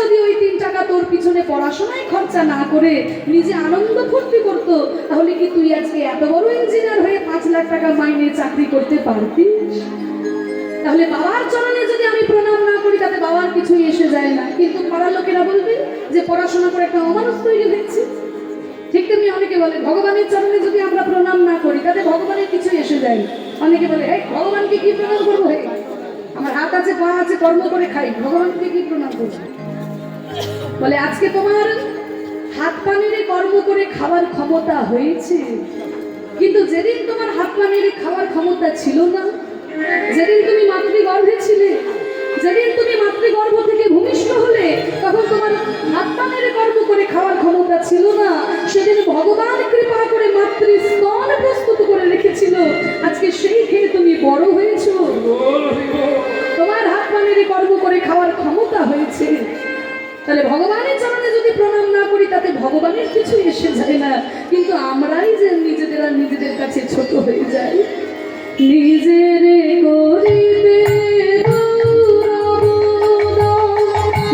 যদি ওই 3 টাকা তোর পিছনে পড়াশোনায় খরচা না করে নিজে আনন্দ ফুর্তি করতো, তাহলে কি তুই আজকে এত বড় ইঞ্জিনিয়ার হয়ে 5 লাখ টাকা মাইনে চাকরি করতে পারতিস? তাহলে বাবার চরণে যদি আমি প্রণাম না করি তাতে বাবার কিছুই এসে যায় না, কিন্তু পাড়ার লোকেরা বলবে যে পড়াশোনা করে একটা অমানুষ তৈরি হয়েছে। ঠিক তেমনি অনেকে বলে ভগবানের চরণে যদি আমরা প্রণাম না করি তাতে ভগবানের কিছুই এসে যায়। অনেকে বলে এই ভগবানকে কি প্রণাম করবো, হে আমার হাত আছে পা আছে কর্ম করে খাই, ভগবানকে কি প্রণাম করবো? বলে আজকে তোমার হাত পা নেড়ে কর্ম করে খাওয়ার ক্ষমতা হয়েছে, কিন্তু যেদিন তোমার হাত পা নেড়ে খাওয়ার ক্ষমতা ছিল না, যেদিন তুমি মাতৃগর্ভে ছিলে, যেদিন তুমি মাতৃগর্ভ থেকে ভূমিষ্ঠ হলে, তখন তোমার হাত পা নেড়ে কর্ম করে খাওয়ার ক্ষমতা ছিল না। সেদিন ভগবান কৃপা করে মাতৃস্তন প্রস্তুত করে রেখেছিল, আজকে সেই খেয়ে তুমি বড় হয়েছো, তোমার হাত পা নেড়ে কর্ম করে খাওয়ার ক্ষমতা হয়েছে। তাহলে ভগবানের চরণে যদি প্রণাম না করি তাতে ভগবানের কিছু এসে যায় না, কিন্তু আমরাই যে নিজেদের কাছে ছোট হয়ে যাই। নিজেরে করিবে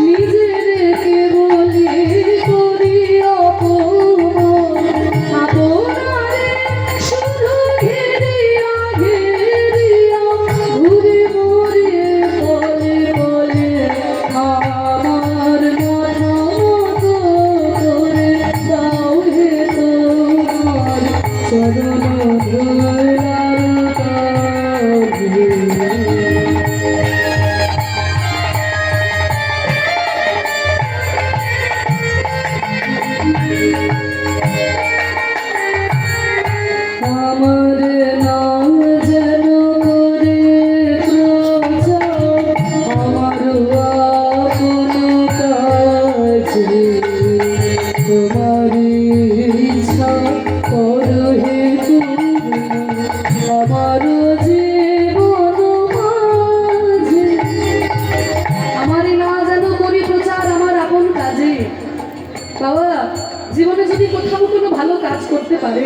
নিজেরে কেবলি করি আপনারে শুধু ঘেরিয়া ঘেরিয়া ঘুরে মরে বলে বলে আমার মাথা মতো করে দাও হে তোমার চরণ জীবনে যদি কোথাও কোনো ভালো কাজ করতে পারে,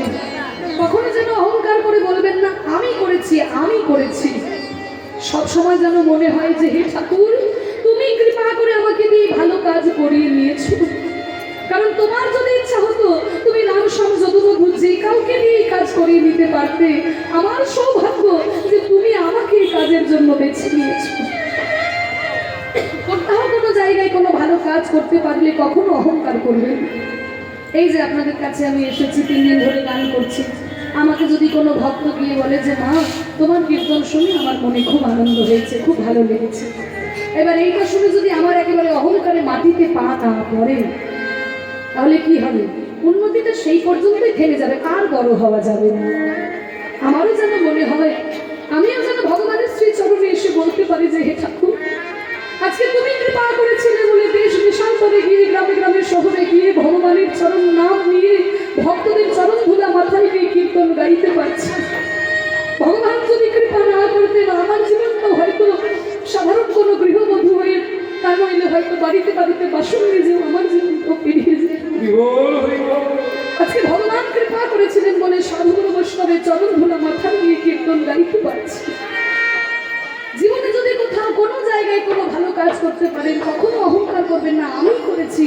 কখনো যেন অহংকার করে বলবেন না আমি করেছি আমি করেছি। সব সময় যেন মনে হয় যে হে ঠাকুর, তুমি কৃপা করে আমাকে দিয়ে ভালো কাজ করিয়ে নিয়েছো। কারণ তোমার যদি ইচ্ছা হতো তুমি রাম শ্যাম যদুমধু যে কাউকে দিয়ে কাজ করিয়ে নিতে পারতে। আমার সৌভাগ্য যে তুমি আমাকে এই কাজের জন্য বেছে নিয়েছো। কোথাও কোনো জায়গায় কোনো ভালো কাজ করতে পারলে কখনো অহংকার করবেন। এই যে আপনাদের কাছে আমি এসেছি, 3 দিন ধরে গান করছি, আমাকে যদি কোনো ভক্ত গিয়ে বলে যে মা তোমার কীর্তন শুনে আমার মনে খুব আনন্দ হয়েছে, খুব ভালো লেগেছে, এবার এইটা শুনে যদি আমার একেবারে অহংকারে মাটিতে পা না পড়ে, তাহলে কি হবে? উন্নতিটা সেই পর্যন্তই থেমে যাবে, আর বড় হওয়া যাবে না। আমারও যেন মনে হয় আমিও যেন ভগবানের শ্রী চরণে এসে বলতে পারি যে হে ঠাকুর, আজকে তুমি কৃপা করেছিলে বলে দেশ দেশান্তরে গিয়ে গ্রামে গ্রামে শহরে গিয়ে ভগবানের চরণ নাম নিয়ে ভক্তদের চরণ ধুলা মাথায় নিয়ে কীর্তন গাইতে পারছি। ভগবান যদি কৃপা না করতেন আমার জীবনটা হয়তো সাধারণ কোনো গৃহবধূ হয়ে, তার নইলে হয়তো বাড়িতে বাড়িতে বাসন নিজেও আমার জীবনটা পেরিয়ে যায়। আজকে ভগবান কৃপা করেছিলেন বলে সাধুগুরু বৈষ্ণবের চরণ ধুলা মাথায় নিয়ে কীর্তন গাইতে পারছি। জীবনে যদি কোথাও কোনো জায়গায় কোনো ভালো কাজ করতে পারেন, কখনো অহংকার করবেন না আমি করেছি।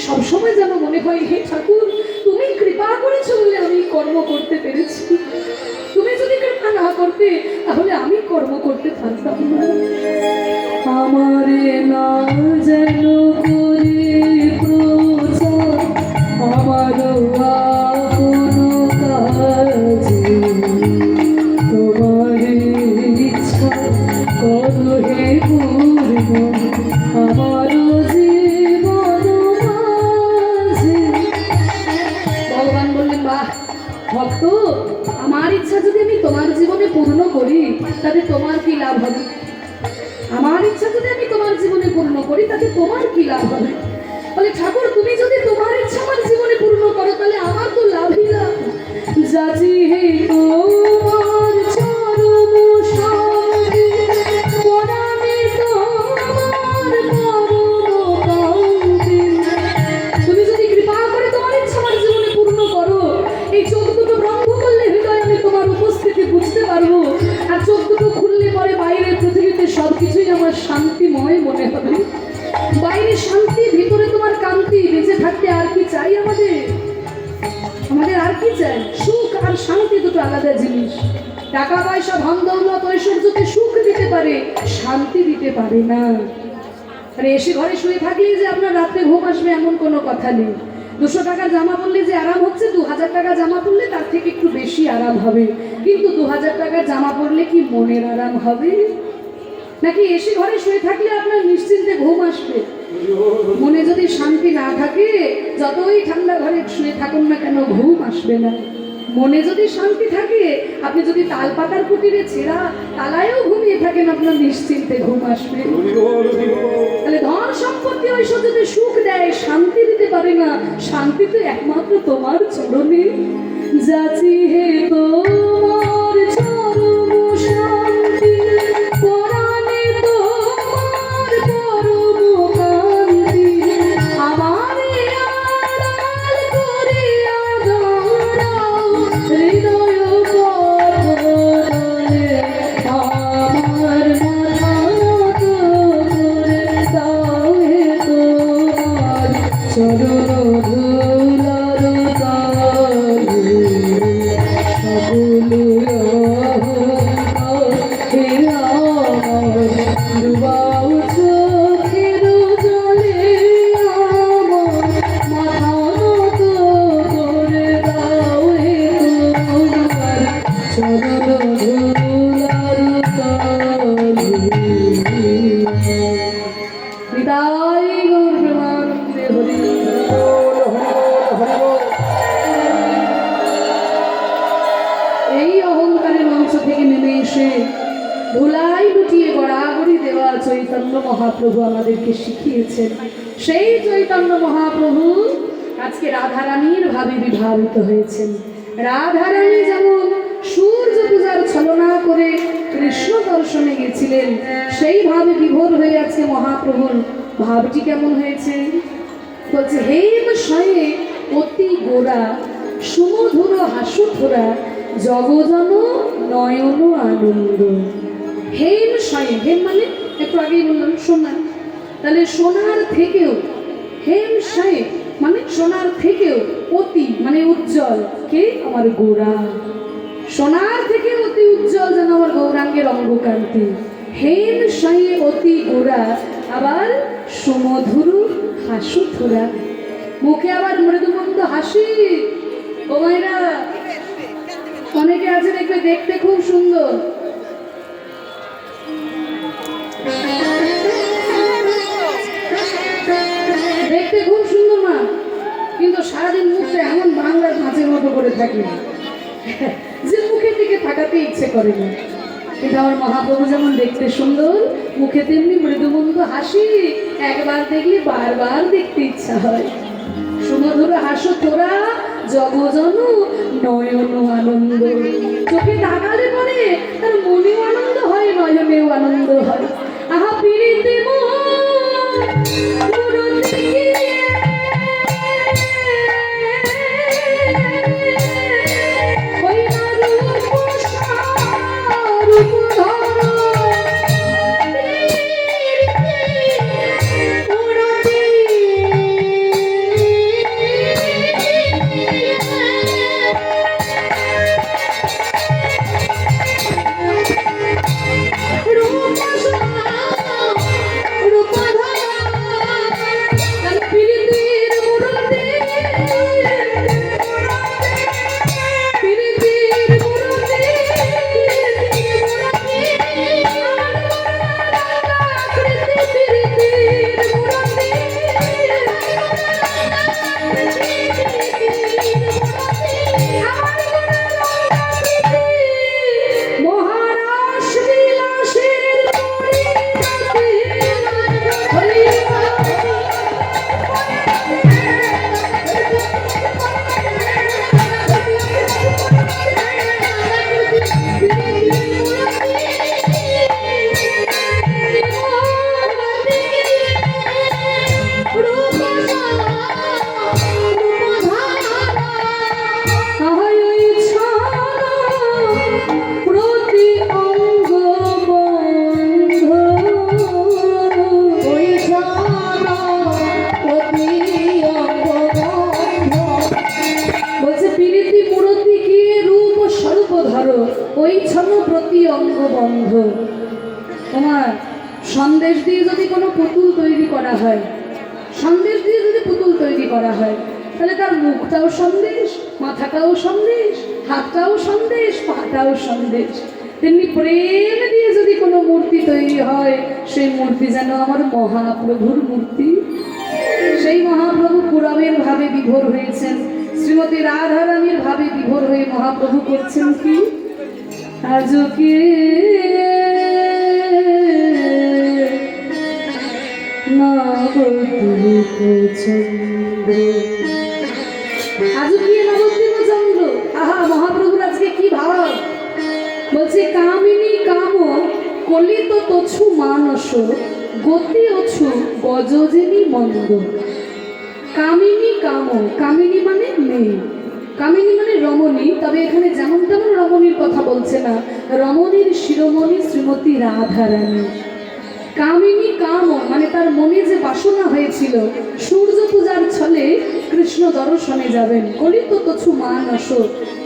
সবসময় যেন মনে হয় হে ঠাকুর, তুমি কৃপা করেছো বলে আমি কর্ম করতে পেরেছি। তুমি যদি কৃপা না করতে তাহলে আমি কর্ম করতে পারতাম না। আমারে না যেন করে প্রচার আমার কোনো কাজে, তোমার ইচ্ছা করো হে পূর্ণ আমার জীবন মাঝে। ভগবান বললেন বাহ ভক্ত, আমার ইচ্ছা যদি আমি তোমার জীবনে পূর্ণ করি তাতে তোমার কি লাভ হবে? আমার ইচ্ছা যদি আমি তোমার জীবনে পূর্ণ করি তাতে তোমার কি লাভ হবে? বলে ঠাকুর তুমি যদি তোমার ইচ্ছা আমার জীবনে পূর্ণ করো তাহলে আমার তো লাভই লাভ। যাচি হে তোমার চরণ সঙ্গে পরামে তোমার মরণ কান্তি। তুমি যদি কৃপা করে তোমার ইচ্ছা আমার জীবনে পূর্ণ করো, এই চোখ দুটো বন্ধ করলে হৃদয় আমি তোমার উপস্থিতি বুঝতে পারবো, আর চোখ দুটো খুললে পরে বাইরের পৃথিবীতে সবকিছুই আমার শান্তিময় মনে হবে। বাইরে শান্তি থাকতে আর কি চাই আমাদের? আমাদের আর কি চাই? সুখ আর শান্তি দুটো আলাদা জিনিস। টাকা পয়সা ধন দৌলত ঐশ্বর্যকে সুখ দিতে পারে, শান্তি দিতে পারে না। আর এসে ঘরে শুয়ে থাকলেই যে আপনার রাত্রে ঘুম আসবে এমন কোনো কথা নেই। 200 টাকার জামা পরলে যে আরাম হচ্ছে, 2000 টাকা জামা পরলে তার থেকে একটু বেশি আরাম হবে। কিন্তু 2000 টাকার জামা পরলে কি মনের আরাম হবে? নাকি এসে ঘরে শুয়ে থাকলে আপনার নিশ্চিন্তে ঘুম আসবে? মনে যদি শান্তি না থাকে, যতই ঠান্ডা ঘরে শুয়ে থাকুন না কেন ঘুম আসবে না। মনে যদি শান্তি থাকে, আপনি যদি তাল পাতার কুটিরে ছেঁড়া তালায়ও ঘুমিয়ে থাকেন, আপনার নিশ্চিন্তে ঘুম আসবে। তাহলে ধন সম্পত্তি ঐশ্বর্যতে সুখ দেয়, শান্তি দিতে পারে না। শান্তি তো একমাত্র তোমার চরণে। যাচি হে তোমার চরণ শান্তি, পরাণে তোমার পরম কান্তি। আমারে আড়াল করিয়া দাঁড়াও, হৃদয় পথে আমার মাথা নত করে দাও হে তোমার চরণ ধুলার তালে। সকল অহংকার হে আমার ডুবাও চোখের জলে, আমার মাথা নত করে দাও হে তোমার চরণ ধুলার তালে। বিদায় গৌর প্রেমানন্দে হরি এই অহংকারের মঞ্চ থেকে নেমে এসে ধুলাই লুটিয়ে গড়াগড়ি দেওয়া চৈতন্য মহাপ্রভু আমাদেরকে শিখিয়েছেন। সেই চৈতন্য মহাপ্রভু আজকে রাধারানীর ভাবে বিভাবিত হয়েছেন। রাধারানী যেমন সূর্য পূজার ছলনা করে কৃষ্ণ দর্শনে গেছিলেন, সেইভাবে বিভোর হয়ে আজকে মহাপ্রভুর ভাবটি কেমন হয়েছে? বলছে, হেম শয়ে অতি গোরা, সুমধুর হাসুথোরা, জগজন নয়ন আনন্দ। হেম শয়ে, হেম মানে একটু আগেই বললাম সোনা। তাহলে সোনার থেকেও, হেম শয়ে মানে সোনার থেকেও, অতি মানে উজ্জ্বল, কে? আমার গোরা। সোনার থেকে অতি উজ্জ্বল যেন আমার গৌরাঙ্গের অঙ্গকান্তি। হেম শয়ে অতি গোরা, আবার সুমধুর হাসুথোরা, মুখে আবার মৃদুমন্দ হাসি। ও মায়েরা, অনেকে আছে দেখবে দেখতে খুব সুন্দর, দেখতে খুব সুন্দর না, কিন্তু সারাদিন মুখটা এমন বাংলার মাছের মতো করে থাকে যে মুখের দিকে তাকাতে ইচ্ছে করে না। কিন্তু আমার মহাপ্রভু যেমন দেখতে সুন্দর, মুখে তেমনি মৃদুমন্দ হাসি, একবার দেখলে বারবার দেখতে ইচ্ছা হয়। সুমধুর হাসো তোরা, জগজন নয়ন আনন্দ। চোখে তাকালে পরে তার মনেও আনন্দ হয়, নয়নেও আনন্দ হয়। আহা পিড়িতে তোমার সন্দেশ দিয়ে যদি কোনো পুতুল তৈরি করা হয়, সন্দেশ দিয়ে যদি পুতুল তৈরি করা হয়, তাহলে তার মুখটাও সন্দেশ, মাথাটাও সন্দেশ, হাতটাও সন্দেশ, পাটাও সন্দেশ। তেমনি প্রেম দিয়ে যদি কোনো মূর্তি তৈরি হয়, সেই মূর্তি যেন আমার মহাপ্রভুর মূর্তি। সেই মহাপ্রভু পুরবের ভাবে বিভোর হয়েছেন, শ্রীমতী রাধারানীর ভাবে বিভোর হয়ে মহাপ্রভু করছেন কি, আজকে আজকে নবদ্বীপ চন্দ্র। আহা, মহাপ্রভুর আজকে কি ভাব! বলছে কামিনী কাম কলিত তছু মানস গতি অছু গজজেনি মন্দ। কামিনী কাম, কামিনী মানে মেয়ে, কামিনী মানে রমণী। তবে এখানে যেমন তেমন রমণীর কথা বলছে না, রমণীর শিরোমণি শ্রীমতী রাধারানী। কামিনী কাম মানে তার মনে যে বাসনা হয়েছিল সূর্য পূজার ছলে কৃষ্ণ দর্শনে যাবেন, কলিত তছু মানস,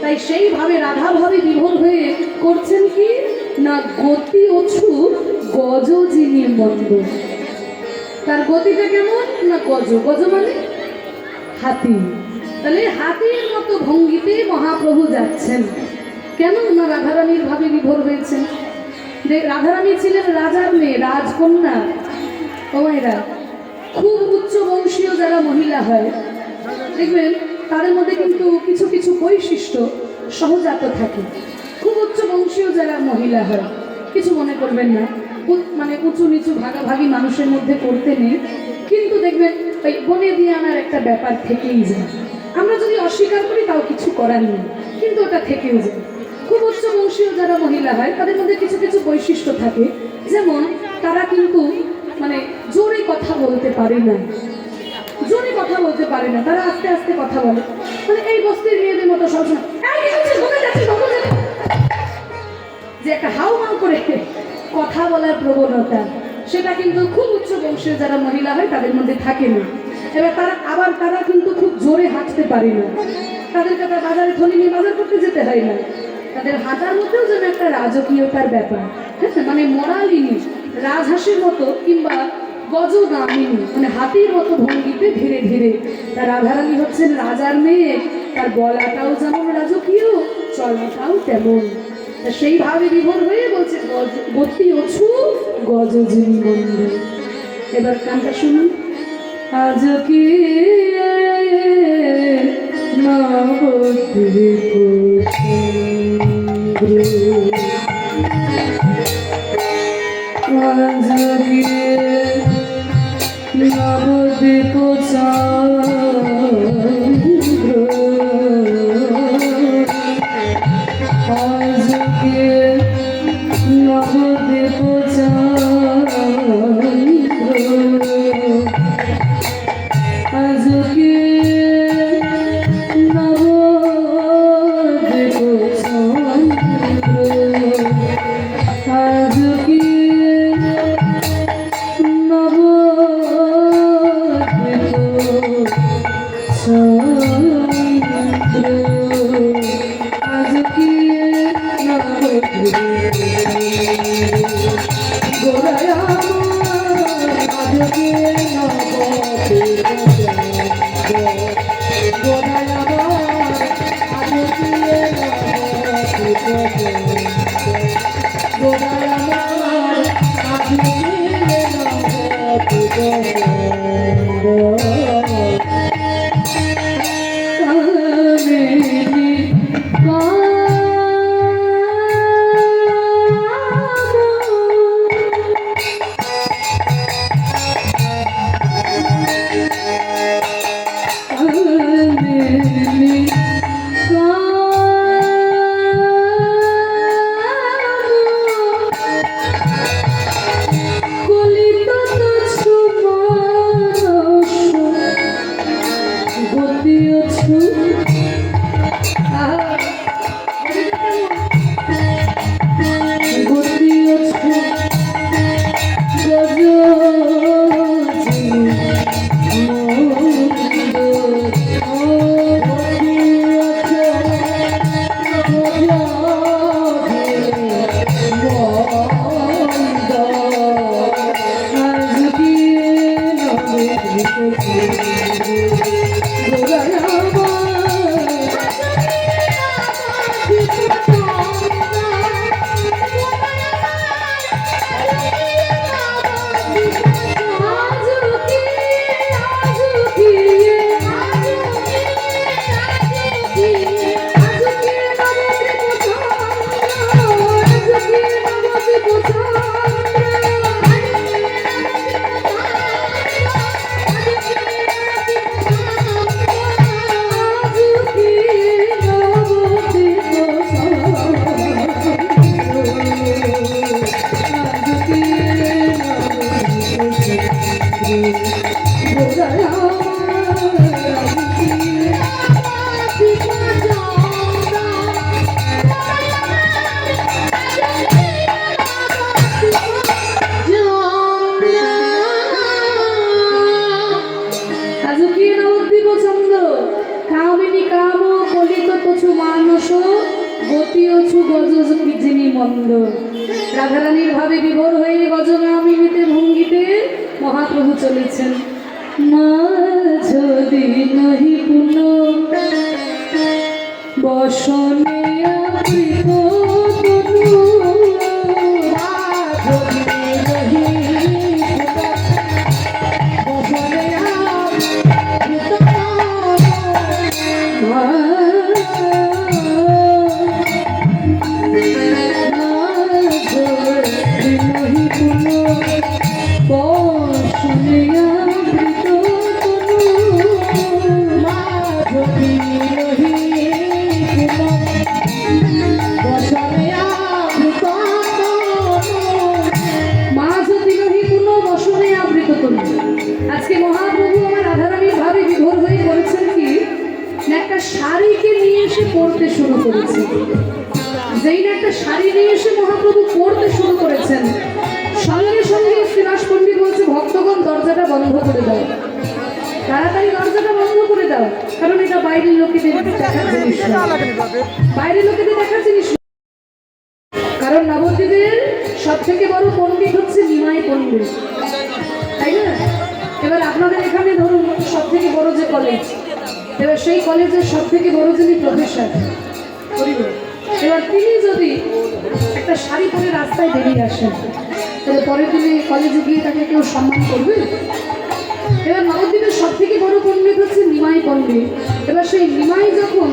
তাই সেইভাবে রাধাভাবে বিভোর হয়ে করছেন কি না, গতি অছু গজ যিনি মন্দ। তার গতিটা কেমন না, গজ, গজ মানে হাতি। তাহলে হাতির মতো ভঙ্গিতে মহাপ্রভু যাচ্ছেন। কেন না, রাধারানীর ভাবে বিভোর হয়েছেন। রাধারানী ছিলেন রাজার মেয়ে, রাজকন্যা। ওমাইরা খুব উচ্চ বংশীয় যারা মহিলা হয়, দেখবেন তাদের মধ্যে কিন্তু কিছু কিছু বৈশিষ্ট্য সহজাত থাকে। খুব উচ্চ বংশীয় যারা মহিলা হয়, কিছু মনে করবেন না, মানে উঁচু নিচু ভাগাভাগি মানুষের মধ্যে করতে নেই, কিন্তু দেখবেন ওই বনে দিয়ে আনার একটা ব্যাপার থেকেই যায়। আমরা যদি অস্বীকার করি তাও কিছু করার নেই, কিন্তু ওটা থেকেও যায়। খুব উচ্চ বংশীয় যারা মহিলা হয় তাদের মধ্যে কিছু কিছু বৈশিষ্ট্য থাকে, যেমন তারা কিন্তু মানে জোরে কথা বলতে পারে না, জোরে কথা বলতে পারে না, তারা আস্তে আস্তে কথা বলে। মানে এই বস্তির মেয়েদের মতো সবসময় যে একটা হাউ হাউ করে কথা বলার প্রবণতা, সেটা কিন্তু খুব উচ্চ বংশীয় যারা মহিলা হয় তাদের মধ্যে থাকে না। এবার তারা কিন্তু খুব জোরে হাঁটতে পারে না, তাদেরকে তার বাজারে থলি নিয়ে বাজার করতে যেতে হয় না। তাদের হাঁটার মধ্যেও যেন একটা রাজকীয়তার ব্যাপার, হ্যাঁ, মানে মরালিনী, রাজহাঁসের মতো কিংবা গজগামিনী, মানে হাতির মতো ভঙ্গিতে ধীরে ধীরে। তার রাধারানী হচ্ছেন রাজার মেয়ে, তার বলাটাও যেমন রাজকীয়, চলাটাও তেমন। সেইভাবে বিভোর হয়ে বলছে গতি অছু গজজনী মন্দ। এবার গানটা শুনুন। আজকে নবদ্বীপ রাধারানীর ভাবে বিভোর হয়ে গজগামিনীতে ভঙ্গিতে মহাপ্রভু চলেছেন। মা যদি নহি পুন বসনে আবৃত তনু, মা যদি নহি বসনে আবৃত শাড়িকে নিয়ে এসে পড়তে শুরু করেছে। যেই না একটা শাড়ি নিয়ে এসে মহাপ্রভু পড়তে শুরু করেছেন, সঙ্গে সঙ্গে শ্রীবাস পণ্ডিত বলছে, ভক্তগণ দরজাটা বন্ধ করে দাও, তাড়াতাড়ি দরজাটা বন্ধ করে দাও, কারণ এটা বাইরের লোকেদের দেখার জিনিস, বাইরের লোকেদের দেখার জিনিস। কারণ নবদ্বীপের সব থেকে বড় পণ্ডিত হচ্ছে নিমাই পণ্ডিত, তাই না? এবার আপনাদের এখানে ধরুন সব থেকে বড় যে কলেজ, এবার সেই কলেজের সব থেকে বড় যিনি প্রফেসর, এবার তিনি যদি একটা শাড়ি পরে রাস্তায় বেরিয়ে আসেন, তাহলে পরের দিনে কলেজে গিয়ে তাকে কেউ সম্মান করবে? এবার নবদ্বীপের সব থেকে বড় পণ্ডিত হচ্ছে নিমাই পণ্ডিত। এবার সেই নিমাই যখন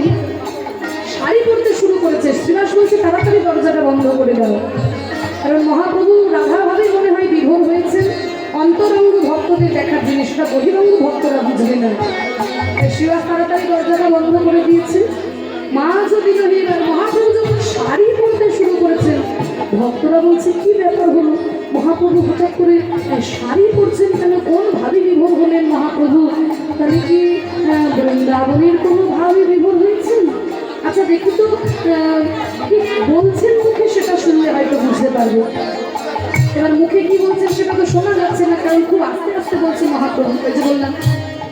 শাড়ি পরতে শুরু করেছে, শ্রীবাস বলছে তাড়াতাড়ি দরজাটা বন্ধ করে দাও, কারণ মহাপ্রভু রাধাভাবে মনে হয় বিভোর হয়েছেন। অন্তরঙ্গ ভক্তদের দেখার জিনিসটা বহিরঙ্গ ভক্তরা বুঝবে না। শ্রীবাস তাড়াতাড়ি দরজাটা বন্ধ করে দিয়েছে। মা যদি নহি, মহাপ্রভু যখন শাড়ি পরতে শুরু করেছেন, ভক্তরা বলছে কি ব্যাপার হলো, মহাপ্রভু হঠাৎ করে শাড়ি পরছেন কেন? কোন ভাবে বিভোর হলেন মহাপ্রভু? তাহলে কি বৃন্দাবনের কোনো ভাবে বিভোর হয়েছেন? আচ্ছা দেখি তো কি বলছেন মুখে, সেটা শুনলে হয়তো বুঝতে পারবো। এবার মুখে কি বলছেন সেটা তো শোনা যাচ্ছে না, কারণ খুব আস্তে আস্তে বলছে মহাপ্রভু। এই যে বললাম,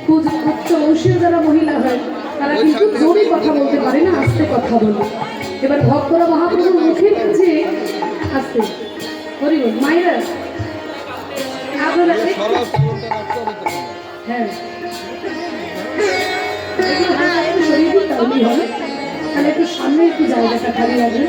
খুব উচ্চ বংশীয় যারা মহিলা হয় তারা কিন্তু জোরে কথা বলতে পারে না, আস্তে কথা বলে। এবার ভক্তরা মহাপ্রভুর মুখের কাছে আস্তে বলিব, মায়েরা আপনারা হ্যাঁ শরীর তাহলেই হবে, তাহলে একটু সামনে একটু জায়গাটা খালি লাগবে।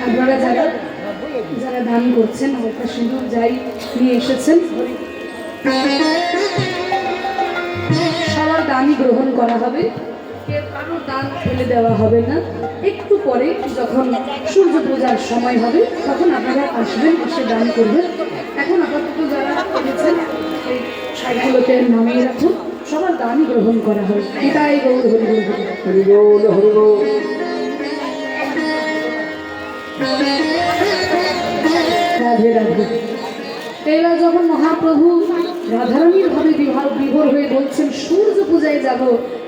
আপনারা যারা যারা দান করছেন হালকা সিঁদুর যাই নিয়ে এসেছেন সবার দানই গ্রহণ করা হবে, কেউ কারোর দান ফেলে দেওয়া হবে না। একটু পরে যখন সূর্য পূজার সময় হবে তখন আপনারা আসবেন, এসে দান করবেন। এখন আপাতত যারা করেছেন এই সাইগুলোতে নামিয়ে রাখুন, সবার দানই গ্রহণ করা হয়। এটাই গৌর হরি বল হরি বল। রাধে রাধে। এবার যখন মহাপ্রভু রাধারানীর ভাবে বিভোর হয়ে বলছেন সূর্য পূজায় যাব,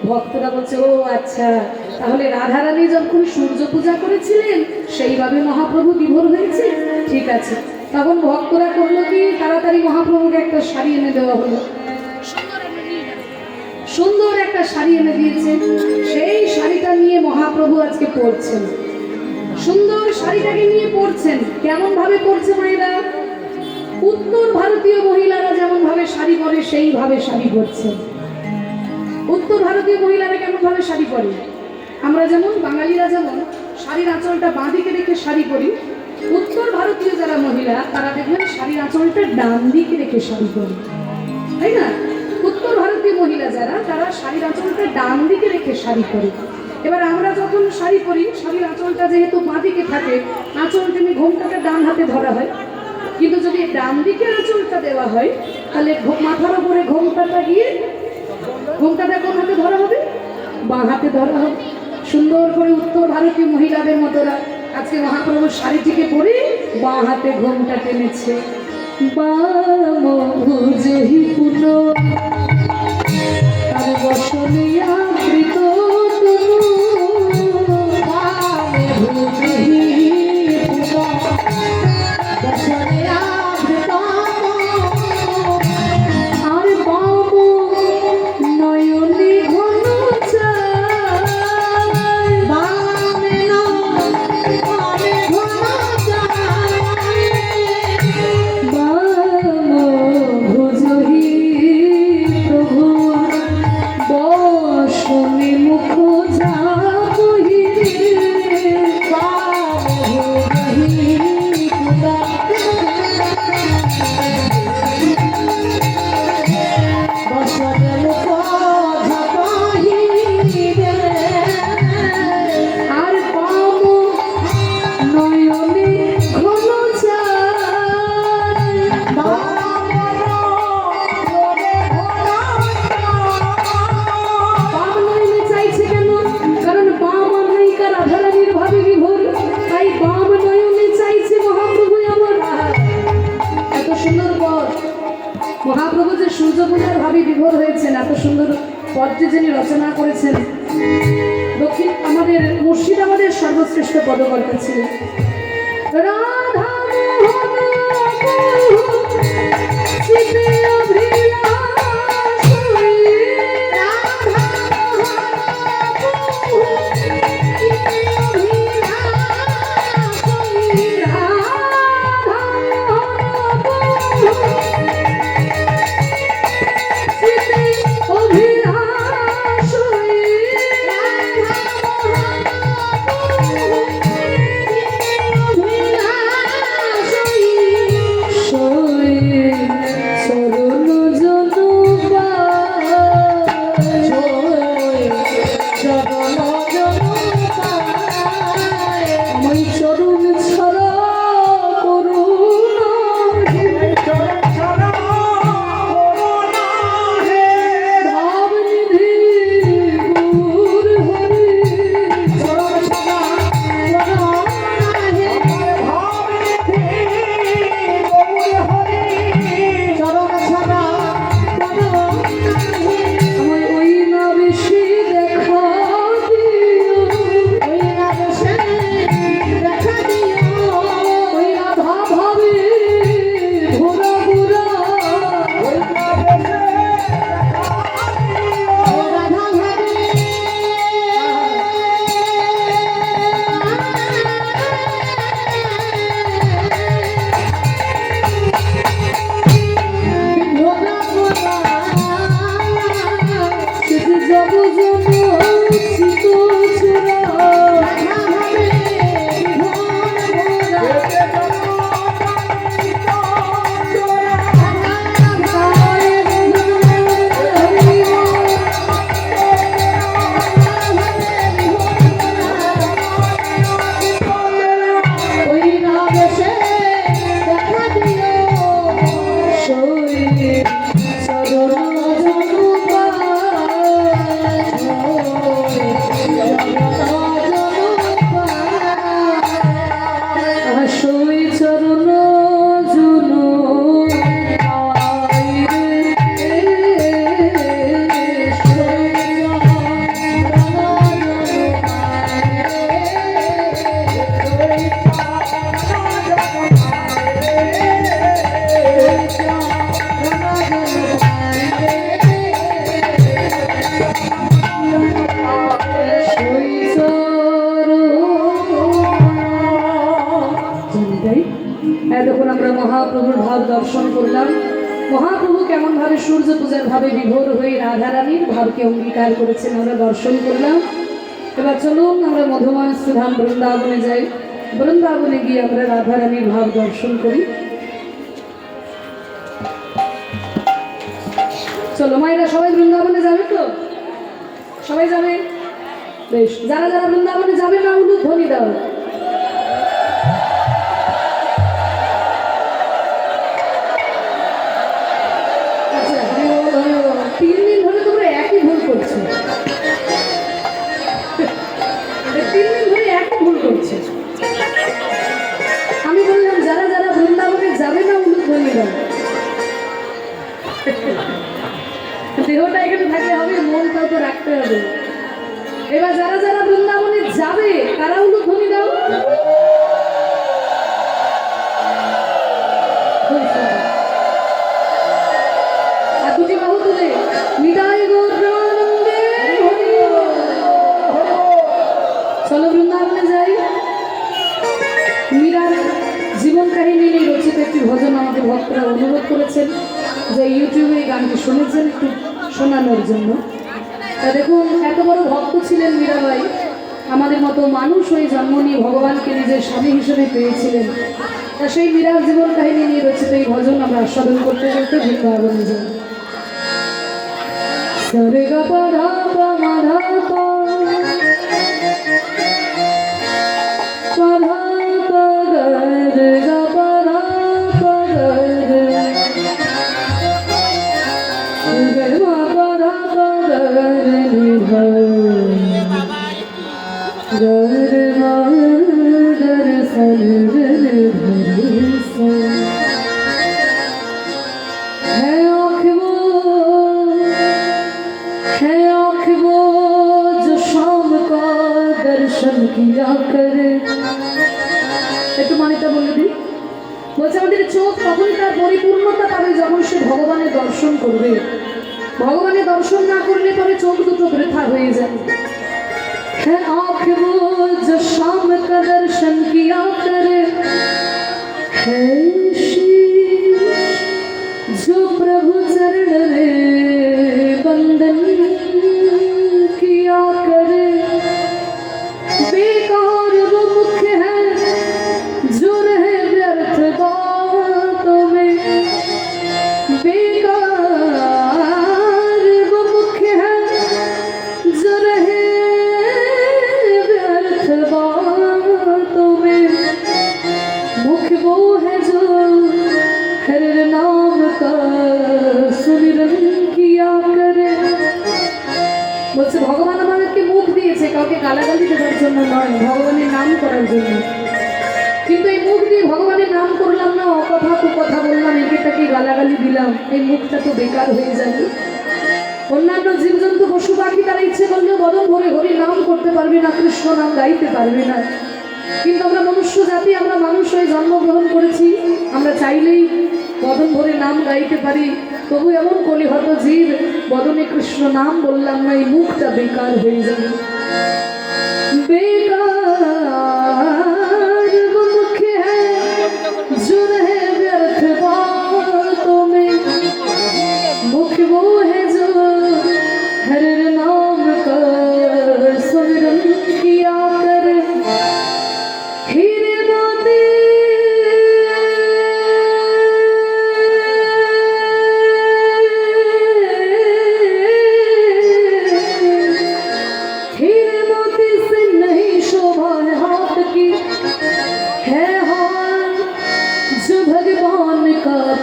ভক্তরা বলছে ও আচ্ছা, তাহলে রাধারানী যখন সূর্য পূজা করেছিলেন সেইভাবে মহাপ্রভু বিভোর হয়েছে, ঠিক আছে। তখন ভক্তরা করলো কি, তাড়াতাড়ি মহাপ্রভুকে একটা শাড়ি এনে দেওয়া হলো। সুন্দর একটা শাড়ি এনে দিয়েছে, সেই শাড়িটা নিয়ে মহাপ্রভু আজকে পরছেন। সুন্দর শাড়িটাকে নিয়ে পরছেন। কেমন ভাবে পরছে মায়েরা? উত্তর ভারতীয় মহিলারা যেমন ভাবে শাড়ি পরে সেইভাবে শাড়ি পরছে। উত্তর ভারতীয় মহিলারা কেমন ভাবে শাড়ি পরে? আমরা যেমন বাঙালিরা যেমন শাড়ির আঁচলটা বাঁ দিকে রেখে শাড়ি পরি, উত্তর ভারতীয় যারা মহিলা তারা দেখবেন শাড়ির আঁচলটা ডান দিকে রেখে শাড়ি পরে, তাই না? উত্তর ভারতীয় মহিলা যারা তারা শাড়ির আঁচলটা ডান দিকে রেখে শাড়ি পরে। এবার আমরা যখন শাড়ি পরি, শাড়ির আঁচলটা যেহেতু বাঁ দিকে থাকে, আঁচল টেনে ঘোমটাটা ডান হাতে ধরা হয়। কিন্তু যদি ডান দিকে আঁচলটা দেওয়া হয় তাহলে মাথার উপরে ঘোমটাটা গিয়ে ঘোমটাটা কোন হাতে ধরা হবে? বাঁ হাতে ধরা হবে। সুন্দর করে উত্তর ভারতীয় মহিলাদের মতোরা আজকে মহাপ্রভুর শাড়িটিকে পরে বাঁ হাতে ঘোমটা টেনেছে। বামভুজহি পুনঃ তার বসনে আবৃত তনু, বামভুজহি পুনঃ বসনে আবৃত আর বাম নয়নে ঘন চায়, বামে নয়নে ঘন চায়, বামভুজহি প্রভু বসনে মুখ যাবহি, বামভুজহি পুনঃ বসনে মুখ যাবহি রে, আর বাম নয়নে ঘন চায়, বাম নয়নে চাইছে কেন? কারণ বাম নায়িকা রাধারানীর ভাবে বিভোর, তাই বাম নয়নে চাইছে মহাপ্রভু আমার। এত সুন্দর পদ মহাপ্রভু যে সূর্য পূজার ভাবে বিভোর হয়েছেন, এত সুন্দর পদটি যিনি রচনা করেছেন, দক্ষিণ আমাদের মুর্শিদাবাদের সর্বশ্রেষ্ঠ পদকর্তা ছিলেন রাধা মোহন চিতে অভিলাষী, রাধা মোহন চিতে অভিলাষী, রাধা মোহন চিতে অভিলাষী, রাধা মোহন চিতে অভিলাষী। এতক্ষণ আমরা মহাপ্রভুর ভাব দর্শন করলাম। মহাপ্রভু কেমন ভাবে সূর্য পূজার ভাবে বিভোর হয়ে রাধারানীর ভাবকে অঙ্গীকার করেছেন আমরা দর্শন করলাম। এবার চলুন আমরা মধুময় সুধাম বৃন্দাবনে যাই। বৃন্দাবনে গিয়ে আমরা রাধারানীর ভাব দর্শন করি। চলো মায়েরা, সবাই বৃন্দাবনে যাবে তো? সবাই যাবে? বেশ, যারা যারা বৃন্দাবনে যাবে না উলু ধ্বনি দাও। আচ্ছা, 3 দিন ধরে তোমরা একই ভুল করছো। 3 দিন ধরে একই ভুল করছে। আমি বললাম যারা যারা বৃন্দাবনে যাবে না উলু ধ্বনি দাও। দেহটা এখানে থাকলে হবে, মনটাও তো রাখতে হবে। এবার যারা যারা বৃন্দাবনে যাবে তারা উলু ধ্বনি দাও। আর দুটি বাহু তুলে নিতাই গৌর প্রেমানন্দে হরি বল। চলো বৃন্দাবনে যাই। মীরার জীবন কাহিনী নিয়ে রচিত একটি ভজন আমাদের ভক্তরা অনুরোধ করেছেন যে ইউটিউবে এই গানটি শুনেছেন একটু শোনানোর জন্য। তা দেখুন, এত বড় ভক্ত ছিলেন মীরাবাই, আমাদের মতো মানুষ হয়ে জন্ম নিয়ে ভগবানকে নিজের স্বামী হিসেবে পেয়েছিলেন। তা সেই মীরার জীবন কাহিনী নিয়ে রচিত এই ভজন আমরা আস্বাদন করতে করতে বৃন্দাবনে যাই। সরে গা পা ধা পা মা ধা পা পা ধা পা গা রে গা পা ধা পা গা রে গে মা পা ধা পা গা রে নি ধা গা রে মা গা রে সা রে রে ধা রে সা। কিয়া করে একটু মানেটা বলে দিই। বলছে আমাদের চোখ তখনই তার পরিপূর্ণতা পাবে যখন সে ভগবানের দর্শন করবে। ভগবানের দর্শন না করলে তবে চোখ দুটো বৃথা হয়ে যাবে। হ্যাঁ, आँख वो जो शाम का दर्शन किया करे है जो प्रभु चरण रे बंदन किया करे। बेकार वो मुख है जो रहे व्यर्थ बातों में। बेकार वो मुख है जो रहे व्यर्थ बातों में। मुख वो है जो हर नाम का सुमिरन किया करे। বলছে ভগবান আমাদেরকে মুখ দিয়েছে কাউকে গালাগালি দেওয়ার জন্য নয়, ভগবানের নাম করার জন্য। কিন্তু এই মুখ দিয়ে ভগবানের নাম করলাম না, অকথা কুকথা বললাম, একে তাকে গালাগালি দিলাম, এই মুখটা তো বেকার হয়ে যাবে। অন্যান্য জীবজন্তু পশু পাখি তারা ইচ্ছে করলেও বদন ভরে হরি নাম করতে পারবে না, কৃষ্ণ নাম গাইতে পারবে না। কিন্তু আমরা মনুষ্য জাতি, আমরা মানুষ হয়ে জন্মগ্রহণ করেছি, আমরা চাইলেই বদন ভরে নাম গাইতে পারি। তবু এমন কলিহত জীব, বদনে কৃষ্ণ নাম বললাম না, এই মুখটা বেকার হয়ে যাবে। बेकार वो मुख है जो रहे व्यर्थ बातों में। मुख वो है जो हर नाम का सुमिरन किया करे। हीरे मोती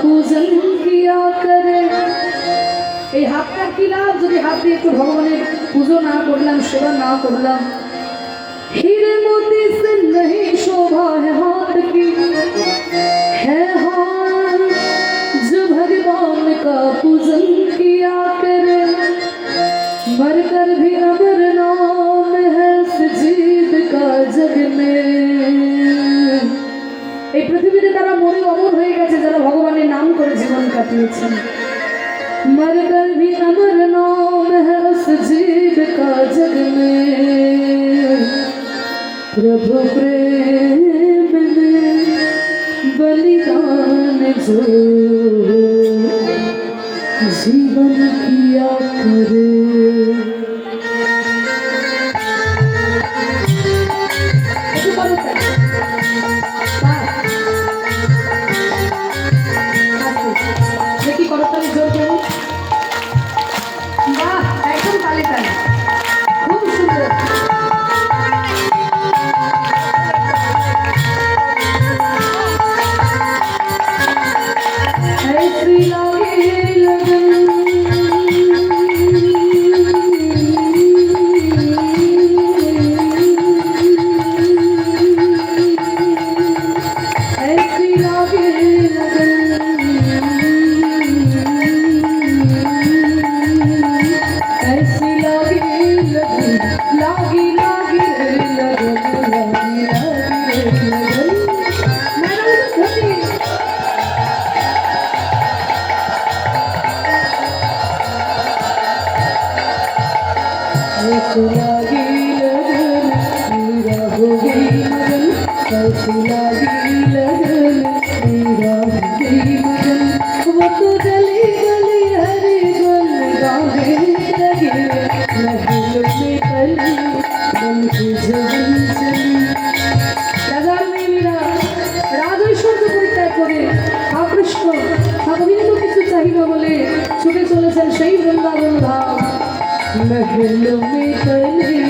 पूजन किया करे। এই হাতটা কি লাভ যদি হাত দিয়ে একটু ভগবানের পুজো না করলাম, সেবা না করলাম। हीरे मोती से नहीं शोभा है हाथ की, है हाथ जो भगवान का पूजन किया करे। मर कर भी अमर नाम है सजीव का जग में। এই পৃথিবীতে তারা মরে অমর হয়ে গেছে যারা ভগবানের নাম করে জীবন কাটিয়েছেন। मर कर भी अमर नाम है उस जीव का जग में। प्रभु प्रेम में बलिदान जीवन किया करे। দেখি করতালি জোর করুন। বাহ, একদম তালে তালে, খুব সুন্দর। ऐसी लागे लगन ऐसी लागे लगन ऐसी लागे लगन लागी लागी लगन लागी लागी लगन। मैडम धोती ऐसी लागी लगन मेरा हो गई मगन। ऐसी लागी लगन मेरा हो गई मगन। वो तो गली गली हरे गन गावे लगे महलों में पली बन के जवन चली। রাজার মেয়ে মীরা রাজৈশ্বর্য পরিত্যাগ করে আকৃষ্ট অভিন্ন কিছু চাহিদা বলে ছুটে চলেছেন সেই বৃন্দাবন ধাম। महलों में पले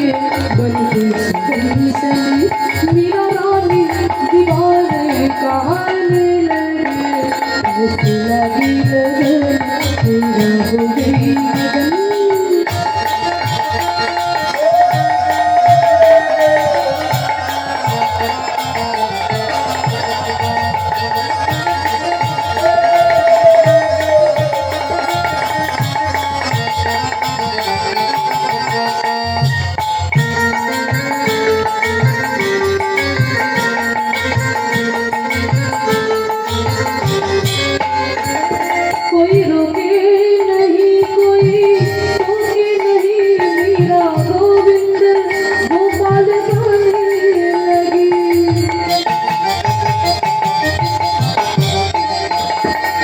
बन के चली चली मीरा रानी दीवाने कहने लगे। ऐसी लगी लगन मेरा हो गई मगन। कोई रोके नहीं कोई टोके नहीं मीरा गोविंद गोपाल गाने लगी।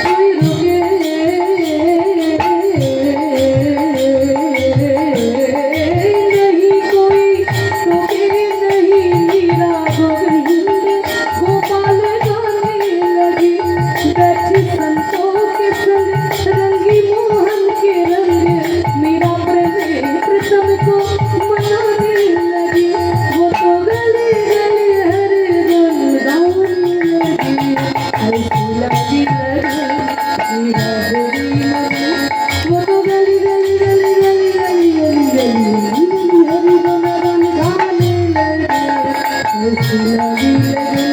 कोई रोके नहीं कोई टोके नहीं मीरा गोविंद गोपाल गाने लगी। बैठी संतों के संग रंगी मोहन के रंग मीरा प्रेम प्रीतम को मनाने लगी। वो तो गली गली हरे गन गाने लगी। ऐसी लगी लगन मीरा हो गई मगन। वो तो गली गली गली गली गली गली गली हरे गन गाने लगी। ऐसी लगी लगन।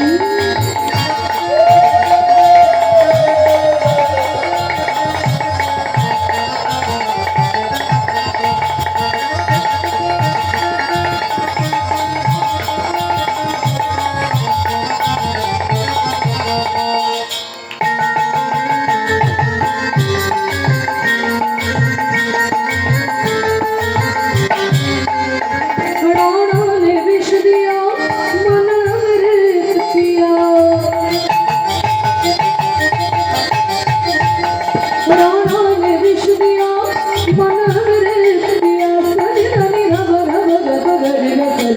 राणा ने विष दिया मन अमृत पिया। राणा ने विष दिया मन अमृत पिया। सनि धनि रव रव गग गरि गरि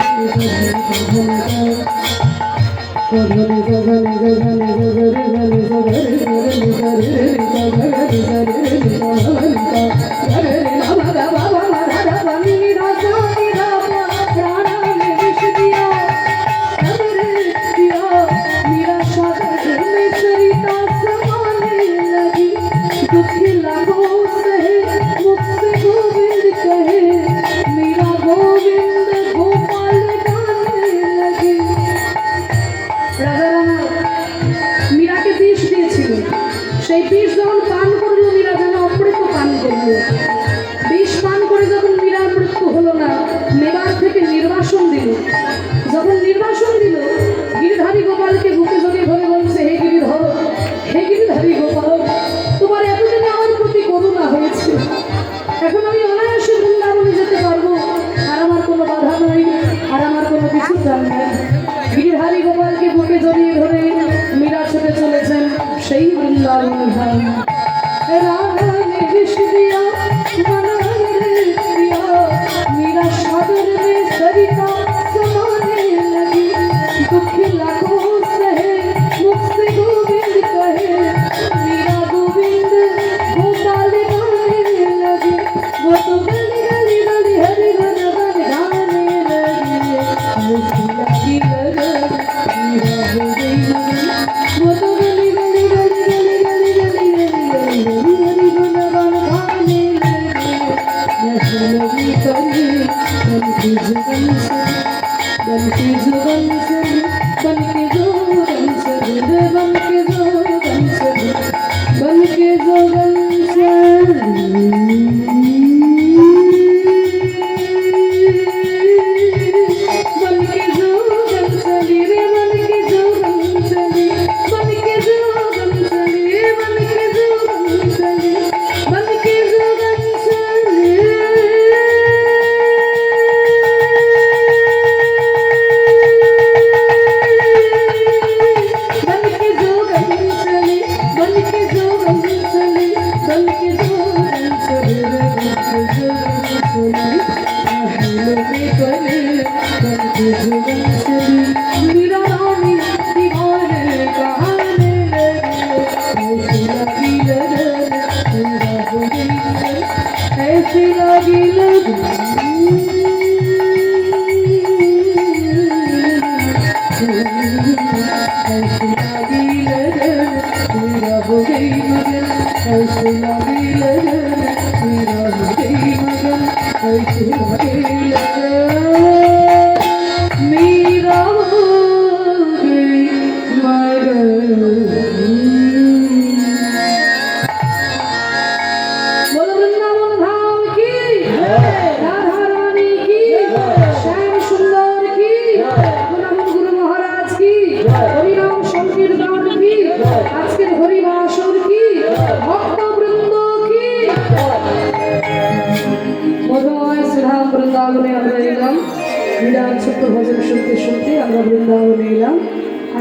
दुखी लागो सहे मुख से गोविंद कहे मीरा गोविंद गोपाल गाने लगी। রাজা মীরাকে বিষ দিয়েছিল, সেই বিষ যখন পান করলো মীরা যেন অমৃত পান করলো। বিষ পান করে যখন মীরার মৃত্যু হলো না, মেবার থেকে নির্বাসন দিল। যখন নির্বাসন দিল, গিরিধারী গোপালকে বুকে জড়িয়ে ধরে বলছে, হে গিরিধর, হে গিরিধারী গোপাল, তোমার এতদিনে আমার প্রতি করুণা হয়েছে। এখন আমি অনায়াসে বৃন্দাবনে যেতে পারবো, আর আমার কোনো বাধা নয়, আর আমার কোনো কিছু চাল নেই। গিরিধারী গোপালকে বুকে জড়িয়ে ধরে মীরা ছুটে চলেছেন সেই বৃন্দাবন ধাম। রাধা ने विष दिया मना दिया, मेरा सागर में सरिता समाने लगी। दुख लाखों सहे मुझसे गोविंद कहे, मेरा गोविंद गोपाल गाने लगे। वो तो गली गली गली हरि हर गाने लगे। लगी लगन मेरा हो गई लगन। वो तो गली गली गली गली गली गली गली गली हरि गुणगान गाने लगे। मैं लगी करी बन के जुगन से, बन के जुगन से, बन के जुगन से, बन के जुगन से, बन के जुगन से।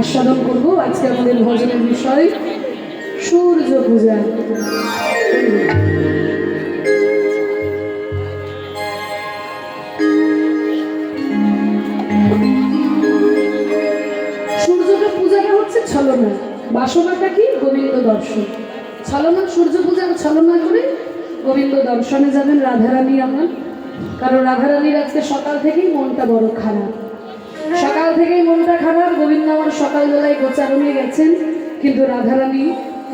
আস্বাদন করব। আজকে আমাদের ভজনের বিষয় সূর্য পূজা। সূর্যকে পূজাটা হচ্ছে ছলনা, বাসনাটা কি? গোবিন্দ দর্শন। ছলনা, সূর্য পূজার ছলনা করে গোবিন্দ দর্শনে যাবেন রাধারানী আমার। কারণ রাধারানীর আজকে সকাল থেকেই মনটা বড় খারাপ, সকাল থেকেই মনটা খারাপ। গোবিন্দ আমার সকালবেলায় গোচারণে গেছেন, কিন্তু রাধারানী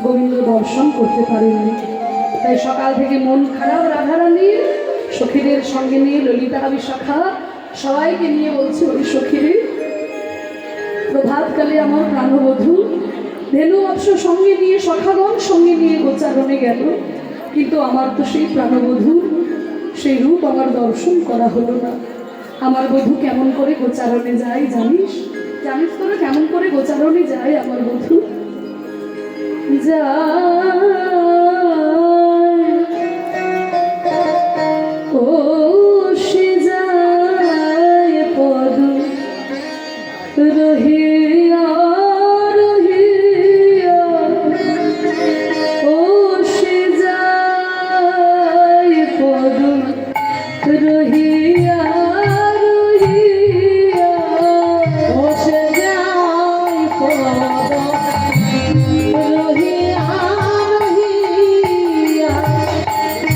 গোবিন্দ দর্শন করতে পারেননি। তাই সকাল থেকে মন খারাপ রাধারানীর। সখীদের সঙ্গে নিয়ে ললিতা বিশাখা সবাইকে নিয়ে বলছে, ওই সখীরে প্রভাতকালে আমার প্রাণবধূ ধেনু বৎস সঙ্গে নিয়ে, সখাগণ সঙ্গে নিয়ে গোচারণে গেল, কিন্তু আমার তো সেই প্রাণবধূর সেই রূপ আমার দর্শন করা হলো না। আমার বধূ কেমন করে গোচারণে যায় জানিস? জানিস তোরা কেমন করে গোচারণে যায় আমার বধূ? ও সে যায় পদ রহিয়া রহিয়া, ও সে যায় পদ রহিয়া রহিয়া, ও সে যায় পদ রহিয়া রহিয়া,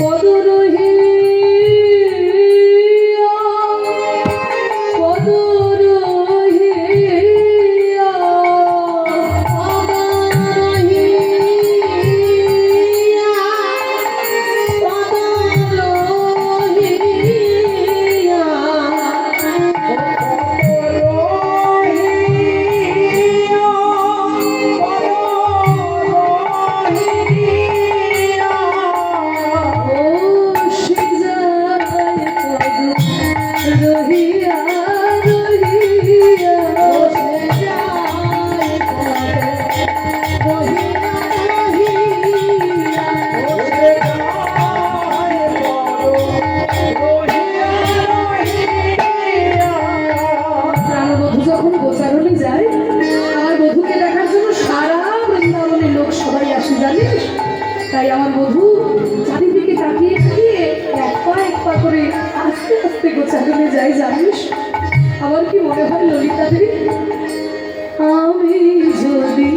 পদ রহিয়া, পদ রহিয়া, পদ রহিয়া, পদ রহিয়া, ও সে যায় পদ রহিয়া রহিয়া, ও সে যায় পদ রহিয়া রহিয়া, ও সে প্রাণবধূ যখন গোচারণে যায়, আমার বধূকে দেখার জন্য সারা বৃন্দাবনের লোক সবাই তাই আমার বধূ চারিদিকে তাকিয়ে তাকিয়ে এক পা করে আস্তে আস্তে গোছাগুনে যাই জানিস। আমার কি মনে হয় ললিতা রে, আমি যদি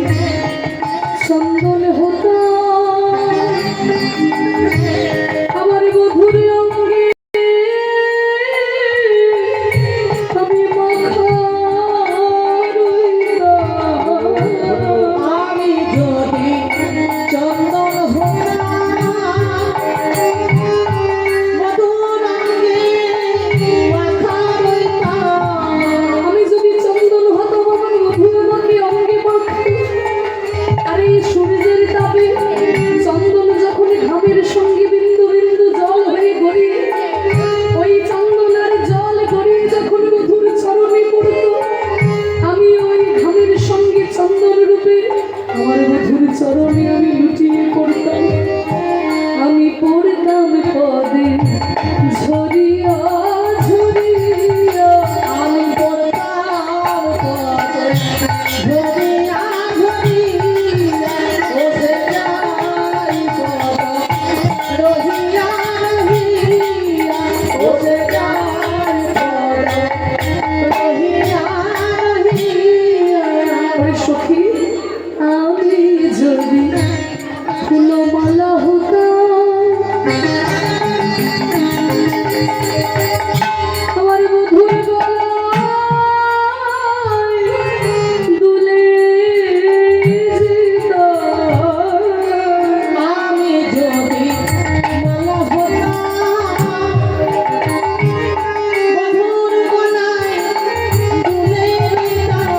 চন্দন হতাম আমার বধুর অঙ্গে আমি মাখা আমি যদি চন্দন আমি যদি চন্দন হতাম আমার বধুর আমাকে অঙ্গে মাখত। আর এই সূর্যের তাপে চন্দন যখন ঘামের সঙ্গে বিন্দু বিন্দু জল হয়ে গড়িয়ে ওই চন্দন আর জল গড়িয়ে যখন বধুর চরণে পড়ত, আমি ওই ঘামের সঙ্গে চন্দন রূপে আমার বধুর চরণে আমি লুটিয়ে পড়তাম। আমি পড়তাম পদে ঝরিয়া ঝরিয়া, আমি পড়তাম পদে ঝরিয়া ঝরিয়া, বসে যাই পদ রহিয়া রহিয়া, বসে যাই পদ রহিয়া রহিয়া। ওরে সখী, আমি যদি ফুলমালা হতাম আমার বধুর গলায় দুলে যেতাম। আমি যদি মালা হতাম বধুর গলায় দুলে দিতাম।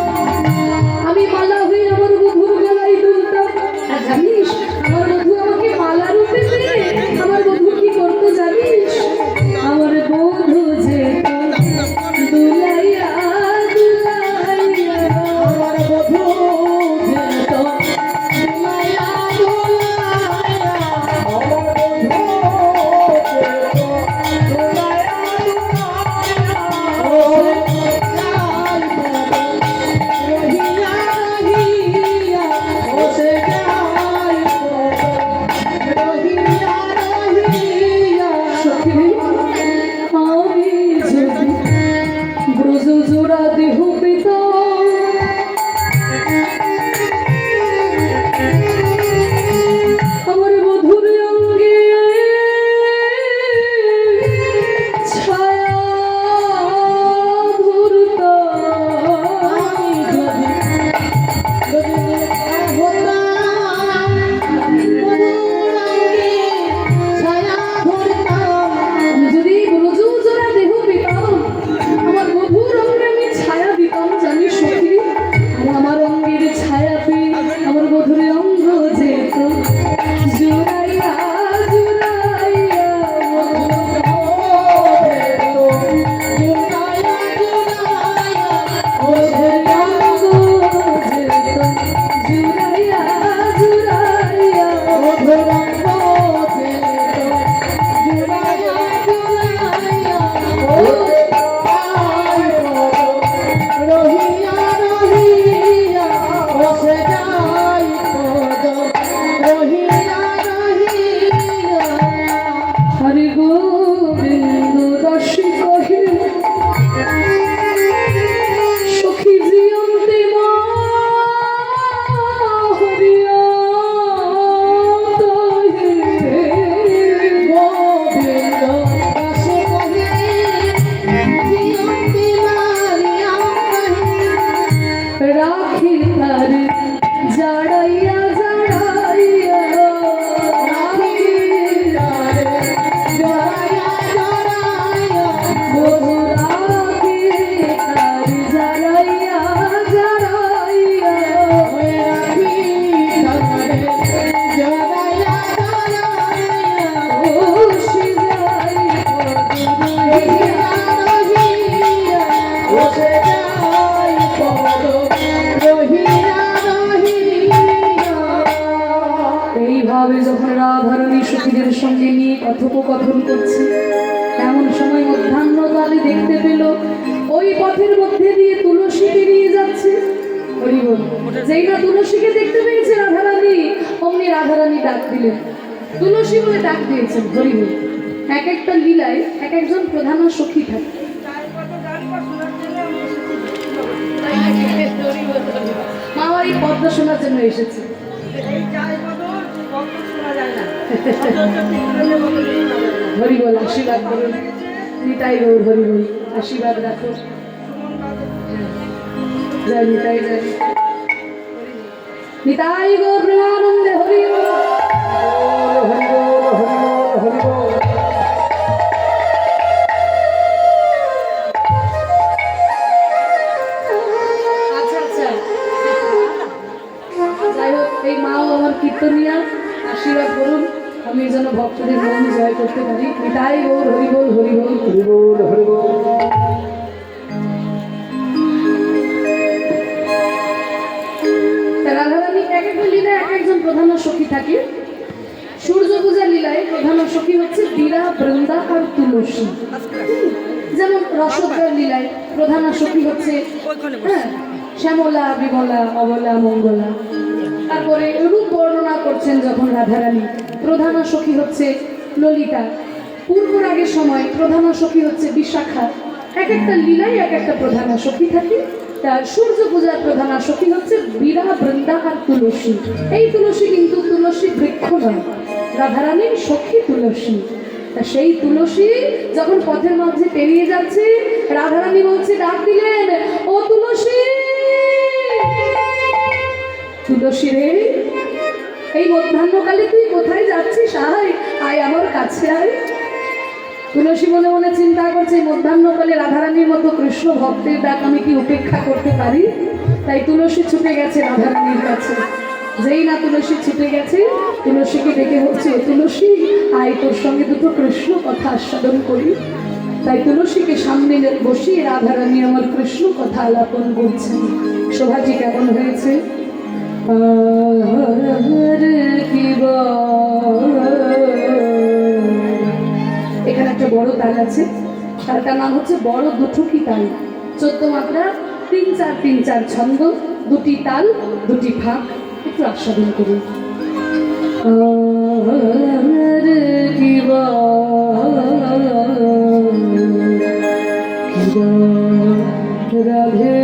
আমি মালা হয়ে আমার বধুর গলায় দুলতাম। আর জানিস আমার বধু আমাকে মালা রূপে পেয়ে আমার বধু কি করতো জানিস? আমার বধু যেত দুলাইয়া দুলাইয়া, আমার বধূ যেত দুলাইয়া দুলাইয়া, আমার বধূ যেত দুলাইয়া দুলাইয়া, ও যাই পদ রহিয়া রহিয়া, বসে যাই পদ রহিয়া রহিয়া। সখী আমি যদি ব্রজ জোড়া দেহ পেতাম আমার বধুর অঙ্গে ছায়া ধরতাম। আমি যদি হতাম বধূর অঙ্গে ছায়া ধরতাম। আমি যদি ব্রজ জোড়া দেহ পেতাম আমার বধুর অঙ্গে আমি ছায়া দিতাম জানিস সখী। আর আমার অঙ্গের ছায়া পেয়ে আমার বধুর অঙ্গ যেত জোড়াইয়া জোড়াইয়া। বধুর অঙ্গ যেত জোড়াইয়া জোড়াইয়া। হরে গোবিন্দ রসি কহে সখী জিয়ন্তে মা হরিয়া কহে। রাখি তার জাড়াইয়া জাড়াইয়া, রাখি তার বধু রাখি তার জাড়াইয়া জাড়াইয়া। ও সিজাই এইভাবে যখন রাধারানী সখীদের সঙ্গে নিয়ে কথোপকথন করছে এমন সময় মধ্যাহ্নকালে দেখতে পেল ওই পথের মধ্যে দিয়ে তুলসীকে নিয়ে যাচ্ছে। হরি বল। যেই না তুলসীকে দেখতে পেয়েছে রাধারানী, অমনি রাধারানী ডাক দিলেন, তুলসী বলে ডাক দিয়েছেন হরি হরি। এক একটা লীলায় এক একজন প্রধান সখী থাকে। মা এই পদ্ম শোনার জন্য এসেছে। হরি বল, আশীর্বাদ করুন। নিতাই গৌর হরি বল, আশীর্বাদ রাখো। জয় নিতাই, জয় নিতাই গৌর প্রেমানন্দে হরি বল। হরি বল, হরি বল, হরি বল। আচ্ছা আচ্ছা, যাই হোক, এই মাও আমার কীর্তনিয়া, আশীর্বাদ করুন আমি যেন ভক্তদের মন জয় করতে পারি। নিতাই গৌর হরি বল, হরি বল, হরি বল, হরি বল। রাধারানী এক একটা লীলায় এক একজন প্রধান সখী থাকে। সূর্য পূজা লীলায় প্রধান সখী হচ্ছে বীরা, বৃন্দা আর তুলসী। যেমন রসদ্বার লীলায় প্রধান সখী হচ্ছে শ্যামলা, বিমলা, অবলা, মঙ্গলা। তারপরে রূপ বর্ণনা করছেন যখন রাধারানী, প্রধান সখী হচ্ছে ললিতা। পূর্বরাগের সময় প্রধান সখী হচ্ছে বিশাখা। এক একটা লীলায় এক একটা প্রধান সখী থাকে। তার সূর্য পূজার প্রধান সখী হচ্ছে বীরা, বৃন্দা আর তুলসী। এই তুলসী কিন্তু তুলসী বৃক্ষ নয়, রাধারানীর সখী তুলসী। তা সেই তুলসী যখন পথের মাঝে পেরিয়ে যাচ্ছে, রাধারানী বলছে, ডাক দিলেন, ও তুলসী, তুলসী রে, এই মধ্যাহ্নকালে তুই কোথায় যাচ্ছিস? আয় আয়, আমার কাছে আয়। তুলসী মনে মনে চিন্তা করছে, মধ্যাহ্নকালে রাধারানীর মতো কৃষ্ণ ভক্তের ডাক আমি কি উপেক্ষা করতে পারি? তাই তুলসী ছুটে গেছে রাধারানীর কাছে। যেই না তুলসী ছুটে গেছে, তুলসীকে ডেকে হচ্ছে, তুলসী আয়, তোর সঙ্গে দুটো কৃষ্ণ কথা আস্বাদন করি। তাই তুলসীকে সামনে বসিয়ে রাধারানী আমার কৃষ্ণ কথা আলাপন করছেন। শোভাজি কেমন হয়েছে? এখানে একটা বড় তাল আছে, তালটার নাম হচ্ছে বড় দুঠুকি তাল। 14 মাত্রা, 3-4 ছন্দ, 2টি তাল, 2টি ফাঁক। একটু আস্বাদন করুন। রাধে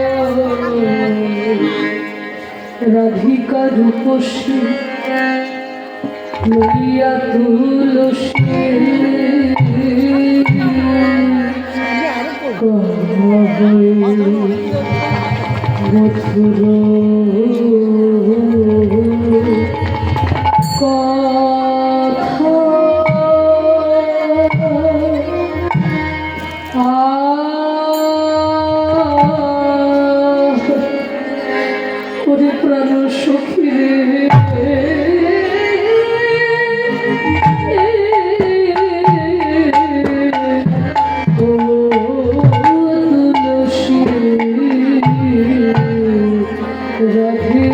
রাধিকা রূপসী লইয়া তুলসী মথুর প্রাণ সখী রাধে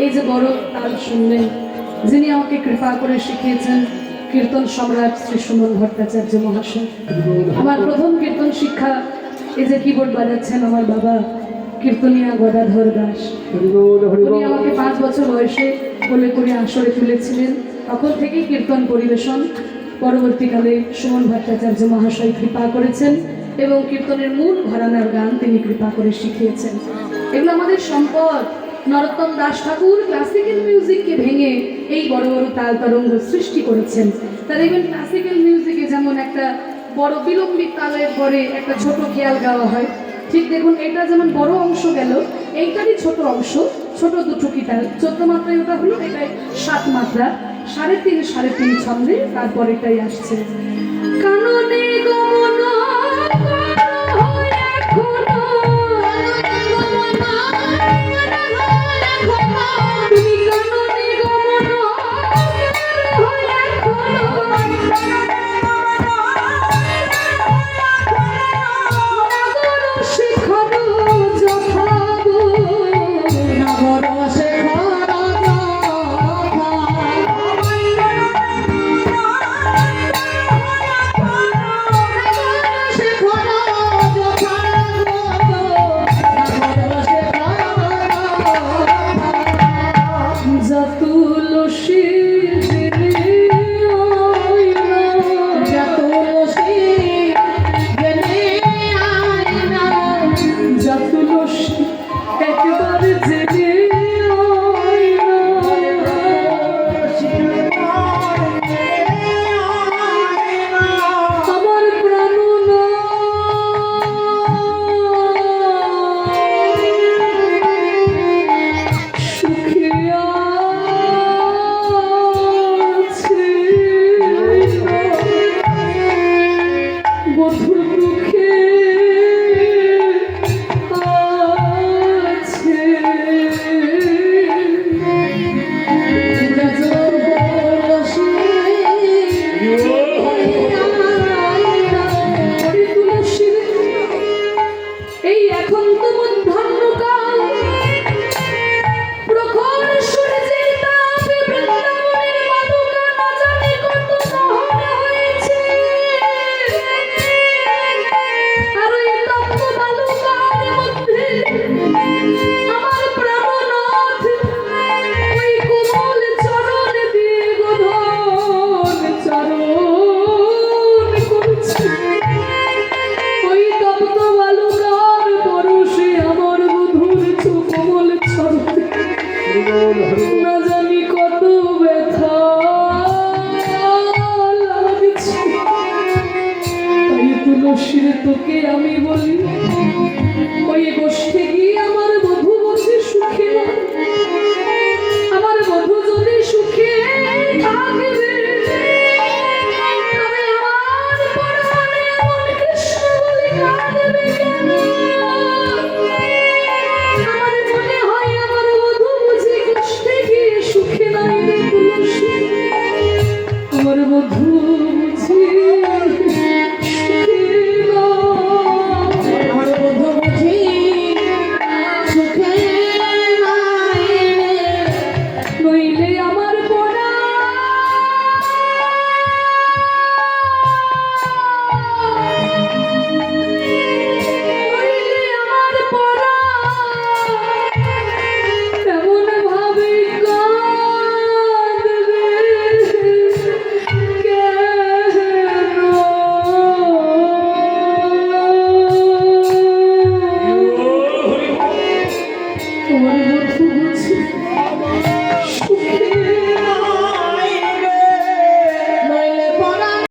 এই যে বড় তাল শুনলেন, যিনি আমাকে কৃপা করে শিখিয়েছেন কীর্তন সম্রাট শ্রী সুমন ভট্টাচার্য মহাশয়। আমার প্রথম কীর্তন শিক্ষা এই যে কিবোর্ড বাজাচ্ছেন আমার বাবা কীর্তনিয়া গদাধর দাস। উনি আমাকে 5 বছর বয়সে কোলে করে আসরে তুলেছিলেন। তখন থেকেই কীর্তন পরিবেশন পরবর্তীকালে সুমন ভট্টাচার্য মহাশয় কৃপা করেছেন এবং কীর্তনের মূল ঘরানার গান তিনি কৃপা করে শিখিয়েছেন। এগুলো আমাদের সম্পদ। নরোত্তম দাস ঠাকুর ক্লাসিক্যাল মিউজিককে ভেঙে এই বড় বড় তাল তরঙ্গ সৃষ্টি করেছেন। তার দেখবেন ক্লাসিক্যাল মিউজিকে যেমন একটা বড় বিলম্বিত তালের পরে একটা ছোট খেয়াল গাওয়া হয়, ঠিক দেখুন এটা যেমন বড় অংশ গেল, এইটারই ছোট অংশ, ছোট দুটুকি তাল, 14 মাত্রায় ওটা হলো, এটাই 7 মাত্রা, 3.5 3.5 ছন্দে তারপর এটাই আসছে। কাননে গমন না জানি কত ব্যথা লাগছে। তাই তুলসীর তোকে আমি বলি, ওই গোষ্ঠে গিয়ে আমার বধূ বসে সুখে, আমার বধূ যদি সুখে থাকবে তবে আমার পরাণে এমন কৃষ্ণ বলে কাঁদবে কেন? আমার মনে হয় আমার বধূ বুঝি গোষ্ঠে গিয়ে সুখে নাই রে তুলসী, আমার বধূ বুঝি নইলে আমার পড়া নইলে আমার পড়া কেমন ভাবে কাঁদবে কেন? তোমার বধূ বুঝি